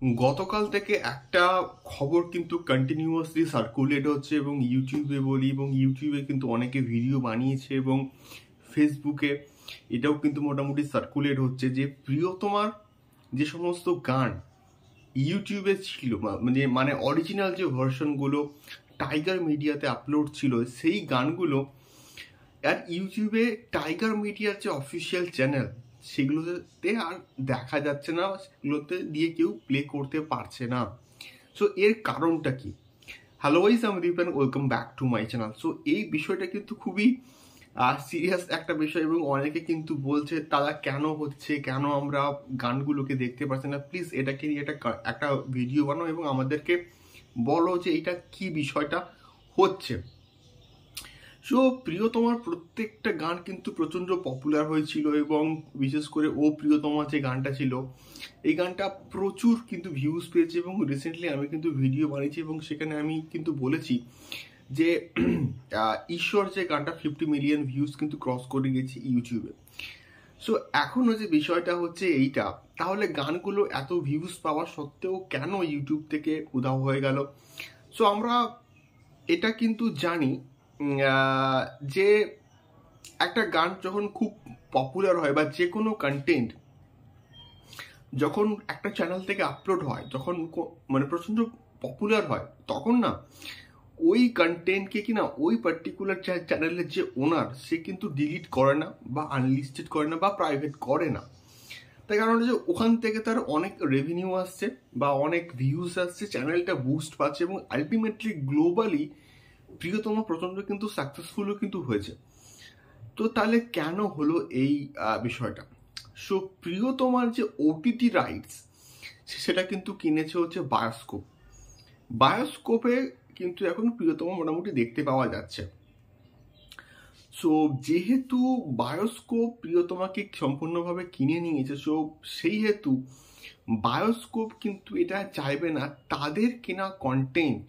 গতকাল থেকে একটা খবর কিন্তু কন্টিনিউয়াসলি সার্কুলেট হচ্ছে এবং ইউটিউবে বলি এবং ইউটিউবে কিন্তু অনেকে ভিডিও বানিয়েছে এবং ফেসবুকে এটাও কিন্তু মোটামুটি সার্কুলেট হচ্ছে যে প্রিয়তমার যে সমস্ত গান ইউটিউবে ছিল মানে অরিজিনাল যে ভার্সনগুলো টাইগার মিডিয়াতে আপলোড ছিল সেই গানগুলো আর ইউটিউবে টাইগার মিডিয়ার যে অফিসিয়াল চ্যানেল সেগুলোতে আর দেখা যাচ্ছে না, সেগুলোতে দিয়ে কেউ প্লে করতে পারছে না। সো এর কারণটা কি? হ্যালো গাইস, আমি Dipen, welcome back to my channel. So এই বিষয়টা কিন্তু খুবই সিরিয়াস একটা বিষয় এবং অনেকে কিন্তু বলছে তারা কেন হচ্ছে, কেন আমরা গানগুলোকে দেখতে পাচ্ছি না। প্লিজ এটাকে নিয়ে একটা ভিডিও বানাও এবং আমাদেরকে বলো যে এটা কি বিষয়টা হচ্ছে। সো প্রিয়তমার প্রত্যেকটা গান কিন্তু প্রচণ্ড পপুলার হয়েছিল এবং বিশেষ করে ও প্রিয়তমা যে গানটা ছিল এই গানটা প্রচুর কিন্তু ভিউজ পেয়েছে এবং রিসেন্টলি আমি কিন্তু ভিডিও বানিয়েছি এবং সেখানে আমি কিন্তু বলেছি যে ঈশ্বর যে গানটা 50 মিলিয়ন ভিউজ কিন্তু ক্রস করে গেছে ইউটিউবে। সো এখনও যে বিষয়টা হচ্ছে এইটা, তাহলে গানগুলো এত ভিউজ পাওয়া সত্ত্বেও কেন ইউটিউব থেকে উধাও হয়ে গেল? সো আমরা এটা কিন্তু জানি যে একটা গান যখন খুব পপুলার হয় বা যে কোনো কন্টেন্ট যখন একটা চ্যানেল থেকে আপলোড হয়, যখন মানে প্রচণ্ড পপুলার হয়, তখন না ওই কন্টেন্টকে কিনা ওই পার্টিকুলার চ্যানেলের যে ওনার সে কিন্তু ডিলিট করে না বা আনলিস্টেড করে না বা প্রাইভেট করে না। তাই কারণ যে ওখান থেকে তার অনেক রেভিনিউ আসছে বা অনেক ভিউজ আসছে, চ্যানেলটা বুস্ট পাচ্ছে এবং আলটিমেটলি গ্লোবালি প্রিয়তমা প্রচণ্ড কিন্তু সাকসেসফুলও কিন্তু হয়েছে। তো তাহলে কেন হলো এই বিষয়টা? সো প্রিয়তমার যে ওটিটি রাইটস সেটা কিন্তু কিনেছে হচ্ছে বায়োস্কোপে কিন্তু এখন প্রিয়তমা মোটামুটি দেখতে পাওয়া যাচ্ছে। সো যেহেতু বায়োস্কোপ প্রিয়তমাকে সম্পূর্ণভাবে কিনে নিয়েছে, সো সেই হেতু বায়োস্কোপ কিন্তু এটা চাইবে না তাদের কেনা কন্টেন্ট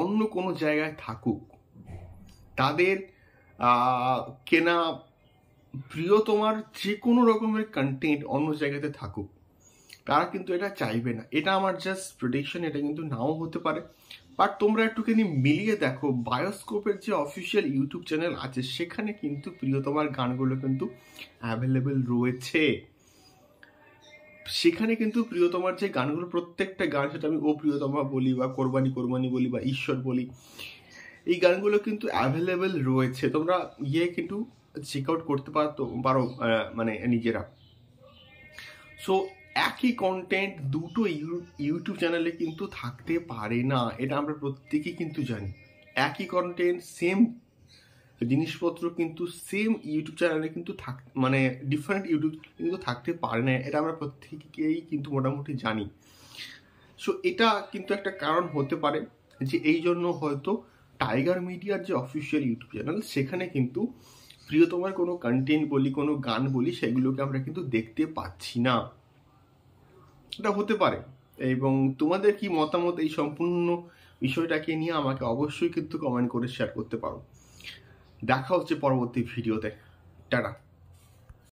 অন্য কোনো জায়গায় থাকুক, তাদের কেনা প্রিয়তমার যে কোনো রকমের কন্টেন্ট অন্য জায়গাতে থাকুক, তারা কিন্তু এটা চাইবে না। এটা আমার জাস্ট প্রেডিকশন, এটা কিন্তু নাও হতে পারে। বাট তোমরা একটুখানি মিলিয়ে দেখো, বায়োস্কোপের যে অফিসিয়াল ইউটিউব চ্যানেল আছে সেখানে কিন্তু প্রিয়তমার গানগুলো কিন্তু অ্যাভেলেবেল রয়েছে। সেখানে কিন্তু প্রিয়তমার যে গানগুলো, প্রত্যেকটা গান, সেটা আমি ও প্রিয়তমা বলি বা কোরবানি কোরবানি বলি বা ঈশ্বর বলি, এই গানগুলো কিন্তু অ্যাভেলেবেল রয়েছে। তোমরা কিন্তু চেক আউট করতে পারো মানে নিজেরা। সো একই কন্টেন্ট দুটো ইউটিউব চ্যানেলে কিন্তু থাকতে পারে না, এটা আমরা প্রত্যেকেই কিন্তু জানি। একই কন্টেন্ট, সেম জিনিসপত্র কিন্তু সেম ইউটিউব চ্যানেলে কিন্তু মানে ডিফারেন্ট ইউটিউব কিন্তু থাকতে পারে না, এটা আমরা প্রত্যেকেই কিন্তু মোটামুটি জানি। সো এটা কিন্তু একটা কারণ হতে পারে যে এই জন্য হয়তো টাইগার মিডিয়ার যে অফিসিয়াল ইউটিউব চ্যানেল সেখানে কিন্তু প্রিয়তমার কোনো কন্টেন্ট বলি, কোনো গান বলি, সেগুলোকে আমরা কিন্তু দেখতে পাচ্ছি না। এটা হতে পারে। এবং তোমাদের কি মতামত এই সম্পূর্ণ বিষয়টাকে নিয়ে আমাকে অবশ্যই কিন্তু কমেন্ট করে শেয়ার করতে পারো। দেখা হচ্ছে পরবর্তী ভিডিওতে। টাটা।